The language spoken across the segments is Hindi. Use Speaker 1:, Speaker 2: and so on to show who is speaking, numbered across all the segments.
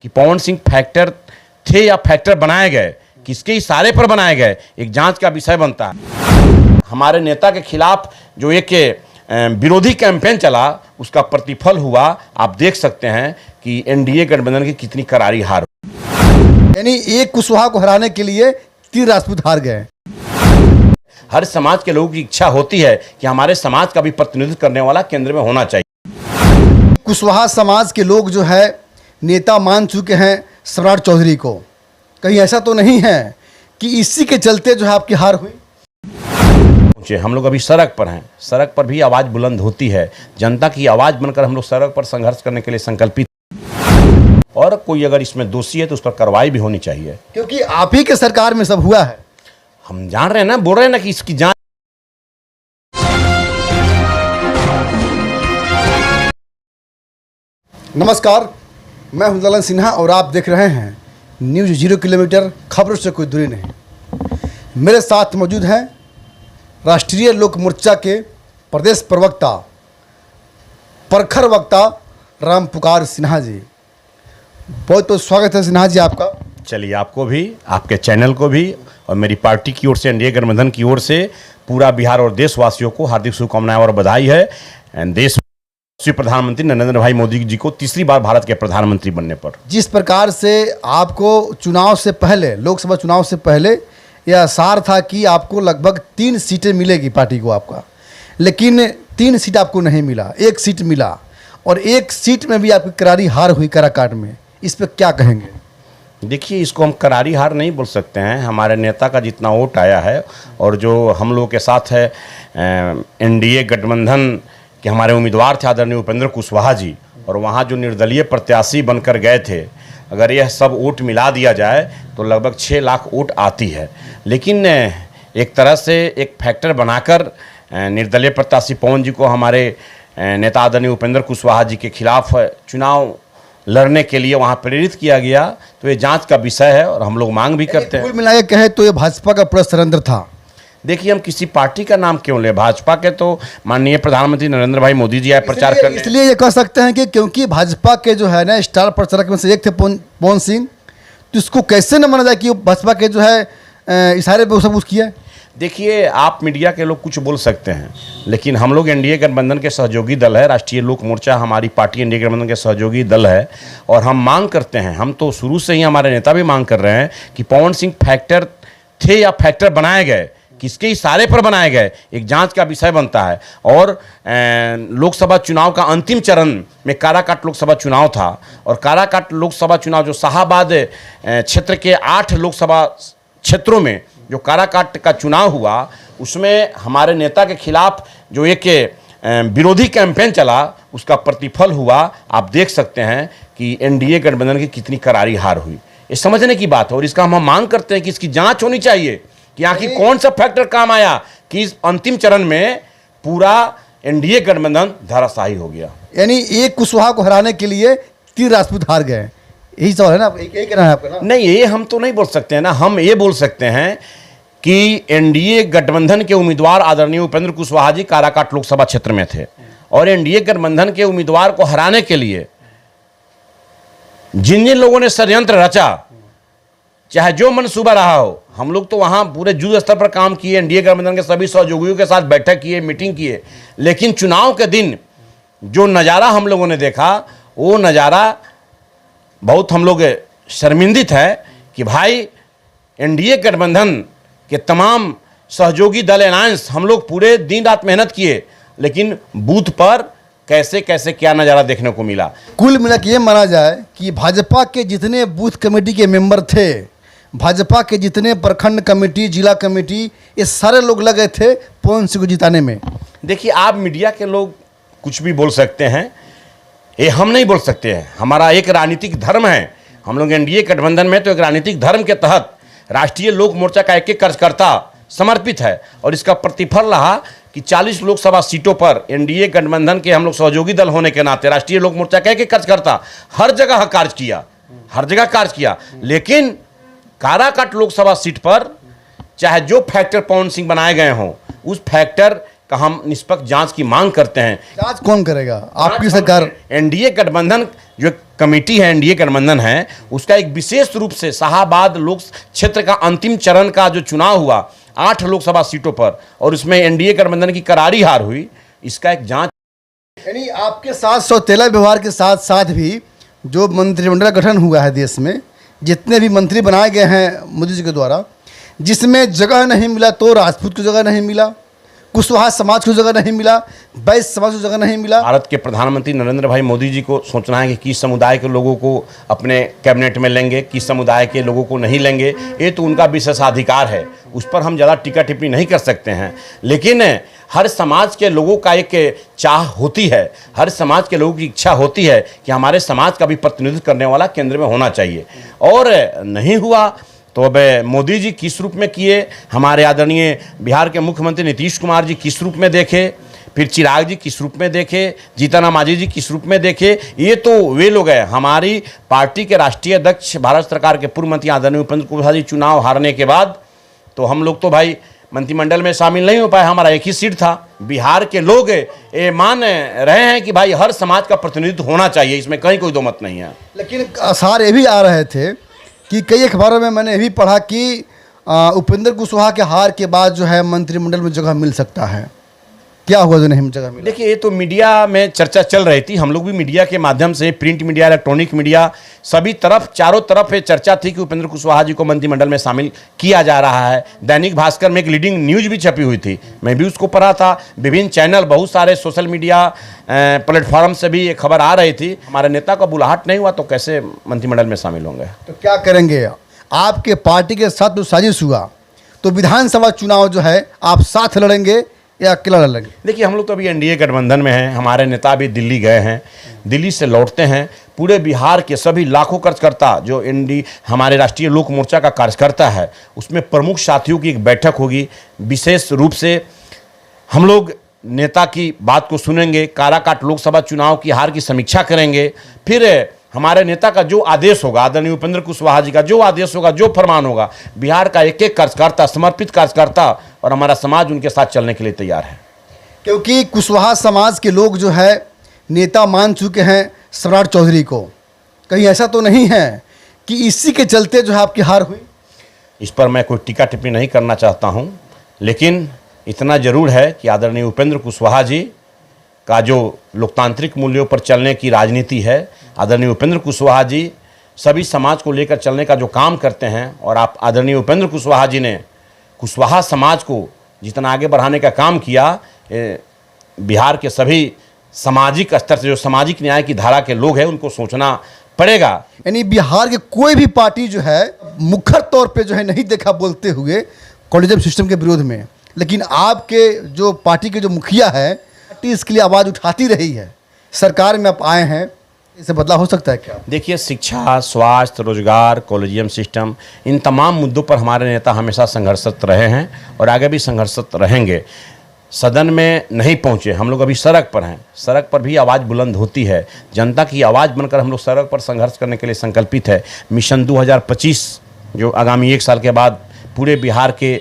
Speaker 1: कि पवन सिंह फैक्टर थे या फैक्टर बनाए गए, किसके इशारे पर बनाए गए, एक जांच का विषय बनता है। हमारे नेता के खिलाफ जो एक विरोधी कैंपेन चला, उसका प्रतिफल हुआ। आप देख सकते हैं कि एनडीए गठबंधन की कितनी करारी हार।
Speaker 2: यानी एक कुशवाहा को हराने के लिए 3 राजपूत हार गए।
Speaker 1: हर समाज के लोगों की इच्छा होती है कि हमारे समाज का भी प्रतिनिधित्व करने वाला केंद्र में होना चाहिए।
Speaker 2: कुशवाहा समाज के लोग जो है नेता मान चुके हैं सम्राट चौधरी को। कहीं ऐसा तो नहीं है कि इसी के चलते जो है आपकी हार हुई?
Speaker 1: हम लोग अभी सड़क पर हैं, सड़क पर भी आवाज़ बुलंद होती है। जनता की आवाज़ बनकर हम लोग सड़क पर संघर्ष करने के लिए संकल्पित। और कोई अगर इसमें दोषी है तो उस पर कार्रवाई भी होनी चाहिए,
Speaker 2: क्योंकि आप ही के सरकार में सब हुआ है।
Speaker 1: हम जान रहे हैं ना, बोल रहे हैं ना कि इसकी जांच।
Speaker 2: नमस्कार, मैं हूं ललन सिन्हा और आप देख रहे हैं न्यूज़ 0 किलोमीटर, खबरों से कोई दूरी नहीं। मेरे साथ मौजूद हैं राष्ट्रीय लोक मोर्चा के प्रदेश प्रवक्ता, प्रखर वक्ता राम पुकार सिन्हा जी। बहुत बहुत स्वागत है सिन्हा जी आपका।
Speaker 1: चलिए, आपको भी, आपके चैनल को भी और मेरी पार्टी की ओर से, एनडीए गठबंधन की ओर से पूरा बिहार और देशवासियों को हार्दिक शुभकामनाएं और बधाई है। देश प्रधानमंत्री नरेंद्र भाई मोदी जी को तीसरी बार भारत के प्रधानमंत्री बनने पर।
Speaker 2: जिस प्रकार से आपको चुनाव से पहले, लोकसभा चुनाव से पहले यह आसार था कि आपको लगभग 3 सीटें मिलेगी पार्टी को आपका, लेकिन 3 सीट आपको नहीं मिला, 1 सीट मिला और 1 सीट में भी आपकी करारी हार हुई काराकाट में। इस पर क्या कहेंगे?
Speaker 1: देखिए, इसको हम करारी हार नहीं बोल सकते हैं। हमारे नेता का जितना वोट आया है और जो हम लोगों के साथ है एनडीए गठबंधन के हमारे उम्मीदवार थे आदरणीय उपेंद्र कुशवाहा जी, और वहाँ जो निर्दलीय प्रत्याशी बनकर गए थे, अगर यह सब वोट मिला दिया जाए तो लगभग 6 लाख वोट आती है। लेकिन एक तरह से एक फैक्टर बनाकर निर्दलीय प्रत्याशी पवन जी को हमारे नेता आदरणीय उपेंद्र कुशवाहा जी के खिलाफ चुनाव लड़ने के लिए वहाँ प्रेरित किया गया। तो ये जांच का विषय है और हम लोग मांग भी करते हैं।
Speaker 2: कुल मिला के कहे तो ये भाजपा का पूरा षड्यंत्र था।
Speaker 1: देखिए, हम किसी पार्टी का नाम क्यों ले, भाजपा के तो माननीय प्रधानमंत्री नरेंद्र भाई मोदी जी आए प्रचार करने।
Speaker 2: इसलिए ये कह सकते हैं कि क्योंकि भाजपा के जो है ना स्टार प्रचारक में से एक थे पवन सिंह, तो इसको कैसे न माना जाए कि भाजपा के जो है इशारे पे वो सब कुछ किया? देखिए,
Speaker 1: आप मीडिया के लोग कुछ बोल सकते हैं, लेकिन हम लोग एनडीए गठबंधन के सहयोगी दल है। राष्ट्रीय लोक मोर्चा हमारी पार्टी एनडीए गठबंधन के सहयोगी दल है और हम मांग करते हैं, हम तो शुरू से ही, हमारे नेता भी मांग कर रहे हैं कि पवन सिंह फैक्टर थे या फैक्टर बनाए गए, किसके इशारे पर बनाए गए, एक जांच का विषय बनता है। और लोकसभा चुनाव का अंतिम चरण में काराकाट लोकसभा चुनाव था और काराकाट लोकसभा चुनाव जो शाहाबाद क्षेत्र के 8 लोकसभा क्षेत्रों में जो काराकाट का चुनाव हुआ, उसमें हमारे नेता के खिलाफ जो एक विरोधी कैंपेन चला, उसका प्रतिफल हुआ। आप देख सकते हैं कि एनडीए गठबंधन की कितनी करारी हार हुई। ये समझने की बात है और इसका हम मांग करते हैं कि इसकी जांच होनी चाहिए कि आखिर कौन सा फैक्टर काम आया कि इस अंतिम चरण में पूरा एनडीए गठबंधन धराशायी हो गया।
Speaker 2: यानी एक कुशवाहा को हराने के लिए 3 राजपूत हार गए, यही सवाल है ना? यही कहना है आपका ना?
Speaker 1: नहीं, ये हम तो नहीं बोल सकते हैं ना। हम ये बोल सकते हैं कि एनडीए गठबंधन के उम्मीदवार आदरणीय उपेंद्र कुशवाहा जी काराकाट लोकसभा क्षेत्र में थे और एनडीए गठबंधन के उम्मीदवार को हराने के लिए जिन जिन लोगों ने षड्यंत्र रचा, चाहे जो मनसूबा रहा हो, हम लोग तो वहाँ पूरे युद्ध स्तर पर काम किए, एनडीए गठबंधन के सभी सहयोगियों के साथ बैठक किए, मीटिंग किए। लेकिन चुनाव के दिन जो नज़ारा हम लोगों ने देखा, वो नज़ारा बहुत हम लोग शर्मिंदित है कि भाई एनडीए गठबंधन के तमाम सहयोगी दल अलायंस, हम लोग पूरे दिन रात मेहनत किए, लेकिन बूथ पर कैसे कैसे क्या नज़ारा देखने को मिला।
Speaker 2: कुल मिला के ये माना जाए कि भाजपा के जितने बूथ कमेटी के मेंबर थे, भाजपा के जितने प्रखंड कमेटी, जिला कमेटी, ये सारे लोग लगे थे पवन सिंह को जिताने में।
Speaker 1: देखिए, आप मीडिया के लोग कुछ भी बोल सकते हैं, ये हम नहीं बोल सकते हैं। हमारा एक राजनीतिक धर्म है। हम लोग एनडीए गठबंधन में तो एक राजनीतिक धर्म के तहत राष्ट्रीय लोक मोर्चा का एक कार्यकर्ता समर्पित है और इसका प्रतिफल रहा कि 40 लोकसभा सीटों पर एनडीए गठबंधन के हम लोग सहयोगी दल होने के नाते राष्ट्रीय लोक मोर्चा का एक कार्यकर्ता हर जगह कार्य किया, हर जगह कार्य किया। लेकिन काराकाट लोकसभा सीट पर चाहे जो फैक्टर पवन सिंह बनाए गए हों, उस फैक्टर का हम निष्पक्ष जांच की मांग करते हैं।
Speaker 2: जांच कौन करेगा? आपकी सरकार?
Speaker 1: एनडीए गठबंधन जो कमेटी है, एनडीए गठबंधन है, उसका एक विशेष रूप से शाहाबाद लोक क्षेत्र का अंतिम चरण का जो चुनाव हुआ 8 लोकसभा सीटों पर, और उसमें एनडीए गठबंधन की करारी हार हुई, इसका एक जांच।
Speaker 2: यानी आपके साथ सौतेला व्यवहार के साथ साथ भी जो मंत्रिमंडल गठन हुआ है देश में, जितने भी मंत्री बनाए गए हैं मोदी जी के द्वारा, जिसमें जगह नहीं मिला तो राजपूत को जगह नहीं मिला, कुशवाहा समाज को जगह नहीं मिला, वैश्य समाज को जगह नहीं मिला।
Speaker 1: भारत के प्रधानमंत्री नरेंद्र भाई मोदी जी को सोचना है कि किस समुदाय के लोगों को अपने कैबिनेट में लेंगे, किस समुदाय के लोगों को नहीं लेंगे, ये तो उनका विशेषाधिकार है, उस पर हम ज़्यादा टीका टिप्पणी नहीं कर सकते हैं। लेकिन हर समाज के लोगों का एक चाह होती है, हर समाज के लोगों की इच्छा होती है कि हमारे समाज का भी प्रतिनिधित्व करने वाला केंद्र में होना चाहिए, और नहीं हुआ तो अब मोदी जी किस रूप में किए, हमारे आदरणीय बिहार के मुख्यमंत्री नीतीश कुमार जी किस रूप में देखे, फिर चिराग जी किस रूप में देखे, जीतन राम मांझी जी किस रूप में देखे, ये तो वे लोग हैं। हमारी पार्टी के राष्ट्रीय अध्यक्ष भारत सरकार के पूर्व मंत्री आदरणीय उपेंद्र कुशवाहा जी चुनाव हारने के बाद तो हम लोग तो भाई मंत्रिमंडल में शामिल नहीं हो पाए, हमारा एक ही सीट था। बिहार के लोग ये मान रहे हैं कि भाई हर समाज का प्रतिनिधित्व होना चाहिए, इसमें कहीं कोई दो मत नहीं है।
Speaker 2: लेकिन आसार ये भी आ रहे थे कि कई अखबारों में मैंने ये भी पढ़ा कि उपेंद्र कुशवाहा के हार के बाद जो है मंत्रिमंडल में जगह मिल सकता है। क्या हुआ जो नहीं जगह मिला?
Speaker 1: देखिए, ये तो मीडिया में चर्चा चल रही थी, हम लोग भी मीडिया के माध्यम से, प्रिंट मीडिया, इलेक्ट्रॉनिक मीडिया, सभी तरफ, चारों तरफ ये चर्चा थी कि उपेंद्र कुशवाहा जी को मंत्रिमंडल में शामिल किया जा रहा है। दैनिक भास्कर में एक लीडिंग न्यूज भी छपी हुई थी, मैं भी उसको पढ़ा था। विभिन्न चैनल, बहुत सारे सोशल मीडिया प्लेटफॉर्म से भी ये खबर आ रही थी। हमारे नेता का बुलाहट नहीं हुआ तो कैसे मंत्रिमंडल में शामिल होंगे?
Speaker 2: तो क्या करेंगे? आपके पार्टी के साथ जो साजिश हुआ तो विधानसभा चुनाव जो है आप साथ लड़ेंगे या अकेला लड़ेंगे?
Speaker 1: देखिए, हम लोग तो अभी एनडीए गठबंधन में हैं, हमारे नेता भी दिल्ली गए हैं, दिल्ली से लौटते हैं। पूरे बिहार के सभी लाखों कार्यकर्ता जो हमारे राष्ट्रीय लोक मोर्चा का कार्यकर्ता है, उसमें प्रमुख साथियों की एक बैठक होगी। विशेष रूप से हम लोग नेता की बात को सुनेंगे, काराकाट लोकसभा चुनाव की हार की समीक्षा करेंगे, फिर हमारे नेता का जो आदेश होगा, आदरणीय उपेंद्र कुशवाहा जी का जो आदेश होगा, जो फरमान होगा, बिहार का एक एक कार्यकर्ता, समर्पित कार्यकर्ता और हमारा समाज उनके साथ चलने के लिए तैयार है।
Speaker 2: क्योंकि कुशवाहा समाज के लोग जो है नेता मान चुके हैं सम्राट चौधरी को। कहीं ऐसा तो नहीं है कि इसी के चलते जो है आपकी हार हुई?
Speaker 1: इस पर मैं कोई टीका टिप्पणी नहीं करना चाहता हूं, लेकिन इतना जरूर है कि आदरणीय उपेंद्र कुशवाहा जी का जो लोकतांत्रिक मूल्यों पर चलने की राजनीति है, आदरणीय उपेंद्र कुशवाहा जी सभी समाज को लेकर चलने का जो काम करते हैं, और आप आदरणीय उपेंद्र कुशवाहा जी ने कुशवाहा समाज को जितना आगे बढ़ाने का काम किया, बिहार के सभी सामाजिक स्तर से जो सामाजिक न्याय की धारा के लोग हैं उनको सोचना पड़ेगा।
Speaker 2: यानी बिहार के कोई भी पार्टी जो है मुखर तौर पे जो है नहीं देखा बोलते हुए कॉलेजियम सिस्टम के विरोध में, लेकिन आपके जो पार्टी के जो मुखिया है पार्टी इसके लिए आवाज़ उठाती रही है। सरकार में आप आए हैं, इससे बदलाव हो सकता है क्या?
Speaker 1: देखिए, शिक्षा, स्वास्थ्य, रोजगार, कॉलेजियम सिस्टम, इन तमाम मुद्दों पर हमारे नेता हमेशा संघर्षरत रहे हैं और आगे भी संघर्षरत रहेंगे। सदन में नहीं पहुंचे, हम लोग अभी सड़क पर हैं, सड़क पर भी आवाज़ बुलंद होती है, जनता की आवाज़ बनकर हम लोग सड़क पर संघर्ष करने के लिए संकल्पित है। मिशन 2025 जो आगामी 1 साल के बाद पूरे बिहार के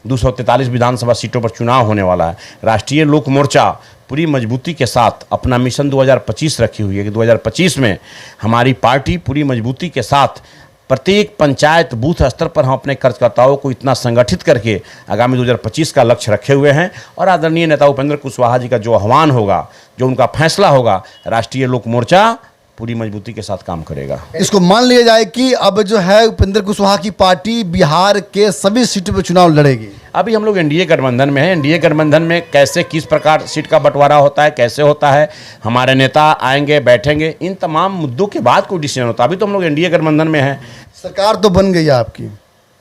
Speaker 1: 243 विधानसभा सीटों पर चुनाव होने वाला है। राष्ट्रीय लोक मोर्चा पूरी मजबूती के साथ अपना मिशन 2025 रखी हुई है कि 2025 में हमारी पार्टी पूरी मजबूती के साथ प्रत्येक पंचायत बूथ स्तर पर हम अपने कार्यकर्ताओं को इतना संगठित करके आगामी 2025 का लक्ष्य रखे हुए हैं। और आदरणीय नेता उपेंद्र कुशवाहा जी का जो आह्वान होगा, जो उनका फैसला होगा, राष्ट्रीय लोक मोर्चा पूरी मजबूती के साथ काम करेगा।
Speaker 2: इसको मान लिया जाए कि अब जो है उपेंद्र कुशवाहा की पार्टी बिहार के सभी सीटों पर चुनाव लड़ेगी।
Speaker 1: अभी हम लोग एनडीए गठबंधन में हैं, एनडीए गठबंधन में कैसे किस प्रकार सीट का बंटवारा होता है, कैसे होता है, हमारे नेता आएंगे, बैठेंगे, इन तमाम मुद्दों के बाद कोई डिसीजन होता है। अभी तो हम लोग एनडीए गठबंधन में हैं।
Speaker 2: सरकार तो बन गई है आपकी,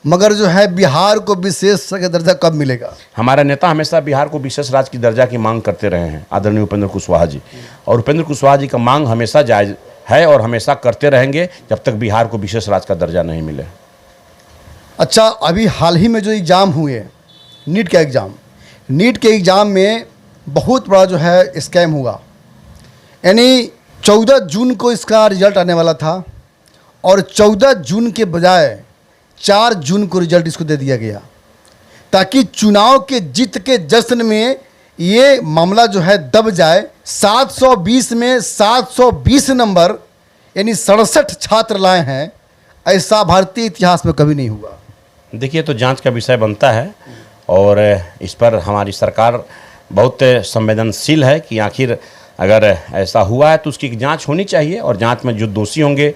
Speaker 2: मगर जो है बिहार को विशेष का दर्जा कब मिलेगा?
Speaker 1: हमारा नेता हमेशा बिहार को विशेष राज्य की दर्जा की मांग करते रहे हैं, आदरणीय उपेंद्र कुशवाहा जी, और उपेंद्र कुशवाहा जी का मांग हमेशा जायज है और हमेशा करते रहेंगे जब तक बिहार को विशेष राज्य का दर्जा नहीं मिले।
Speaker 2: अच्छा, अभी हाल ही में जो एग्ज़ाम हुए, नीट का एग्ज़ाम, नीट के एग्ज़ाम में बहुत बड़ा जो है स्कैम हुआ। यानी 14 जून को इसका रिजल्ट आने वाला था और 14 जून के बजाय 4 जून को रिजल्ट इसको दे दिया गया, ताकि चुनाव के जीत के जश्न में ये मामला जो है दब जाए। 720 में 720 नंबर यानी 67 छात्र लाए हैं, ऐसा भारतीय इतिहास में कभी नहीं हुआ।
Speaker 1: देखिए, तो जांच का विषय बनता है और इस पर हमारी सरकार बहुत संवेदनशील है कि आखिर अगर ऐसा हुआ है तो उसकी जांच होनी चाहिए और जांच में जो दोषी होंगे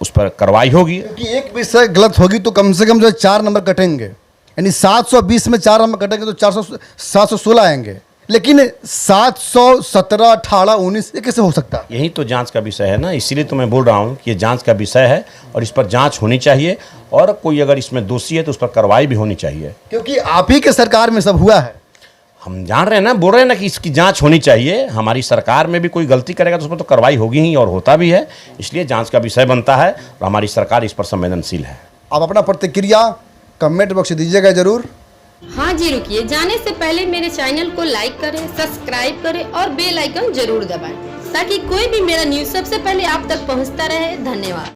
Speaker 1: उस पर कार्रवाई होगी।
Speaker 2: क्योंकि एक विषय गलत होगी तो कम से कम जो 4 नंबर कटेंगे, यानी 720 में 4 नंबर कटेंगे तो 716 आएंगे, लेकिन 717, 18, 19 ये कैसे हो सकता है?
Speaker 1: यही तो जांच का विषय है ना, इसीलिए तो मैं बोल रहा हूँ कि ये जांच का विषय है और इस पर जांच होनी चाहिए और कोई अगर इसमें दोषी है तो उस पर कार्रवाई भी होनी चाहिए।
Speaker 2: क्योंकि आप ही के सरकार में सब हुआ है।
Speaker 1: हम जान रहे हैं ना, बोल रहे हैं ना कि इसकी जांच होनी चाहिए। हमारी सरकार में भी कोई गलती करेगा तो उस पर तो कार्रवाई होगी ही और होता भी है, इसलिए जांच का विषय बनता है और हमारी सरकार इस पर संवेदनशील है।
Speaker 2: आप अपना प्रतिक्रिया कमेंट बॉक्स में दीजिएगा जरूर।
Speaker 3: हाँ जी, रुकिए, जाने से पहले मेरे चैनल को लाइक करें, सब्सक्राइब करें और बेल आइकन जरूर दबाएं ताकि कोई भी मेरा न्यूज़ सबसे पहले आप तक पहुंचता रहे। धन्यवाद।